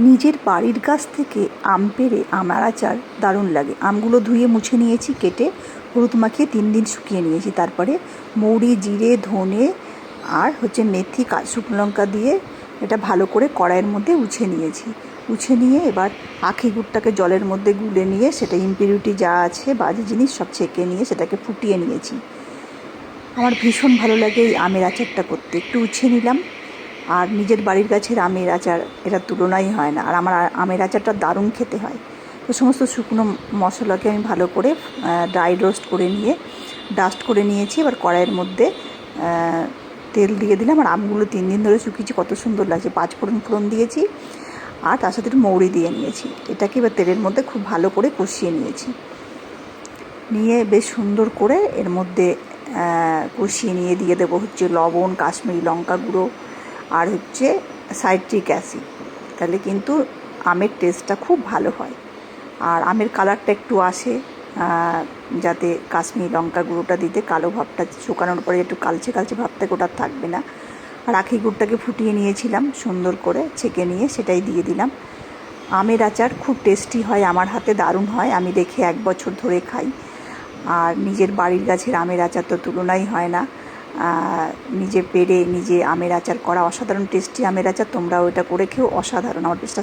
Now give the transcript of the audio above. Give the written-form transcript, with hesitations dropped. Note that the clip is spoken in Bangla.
নিজের বাড়ির গাছ থেকে আম পেড়ে আমার আচার দারুণ লাগে। আমগুলো ধুয়ে মুছে নিয়েছি, কেটে হলুদ মাখিয়ে 3 দিন শুকিয়ে নিয়েছি। তারপরে মৌরি, জিরে, ধনে আর মেথি, শুকনো লঙ্কা দিয়ে এটা ভালো করে কড়াইয়ের মধ্যে উছে নিয়ে এবার আখি গুড়টাকে জলের মধ্যে গুলে নিয়ে সেটা ইম্পিউরিটি যা আছে, বাজে জিনিস সব ছেঁকে নিয়ে সেটাকে ফুটিয়ে নিয়েছি। আমার ভীষণ ভালো লাগে এই আমের আচারটা করতে। একটু উছে নিলাম, আর নিজের বাড়ির গাছের আমের আচার এটার তুলনাই হয় না। আর আমার আমের আচারটা দারুণ খেতে হয়। তো সমস্ত শুকনো মশলাকে আমি ভালো করে ড্রাই রোস্ট করে নিয়ে ডাস্ট করে নিয়েছি। এবার কড়াইয়ের মধ্যে তেল দিয়ে দিলাম, আর আমগুলো 3 দিন ধরে শুকিয়েছি, কত সুন্দর লাগছে। 5 ফোড়ন দিয়েছি, আর তার সাথে একটু মৌরি দিয়ে নিয়েছি। এটাকে এবার তেলের মধ্যে খুব ভালো করে কষিয়ে নিয়ে বেশ সুন্দর করে এর মধ্যে কষিয়ে নিয়ে দিয়ে দেবো লবণ, কাশ্মীরি লঙ্কা গুঁড়ো আর সাইট্রিক অ্যাসিড। তাহলে কিন্তু আমের টেস্টটা খুব ভালো হয়, আর আমের কালারটা একটু আসে, যাতে কাশ্মীরি লঙ্কা গুঁড়োটা দিতে কালো ভাবটা শুকানোর পরে একটু কালচে ভাবটা ওটা থাকবে না। আর আখি গুড়টাকে ফুটিয়ে নিয়েছিলাম সুন্দর করে ছেঁকে নিয়ে, সেটাই দিয়ে দিলাম। আমের আচার খুব টেস্টি হয়, আমার হাতে দারুণ হয়। আমি রেখে 1 বছর ধরে খাই। আর নিজের বাড়ির গাছের আমের আচার তো তুলনাই হয় না। নিজে পেড়ে নিজে আমের আচার করা অসাধারণ টেস্টি আমের আচার। তোমরাও এটা করে খেও, অসাধারণ। আমার টেস্টটা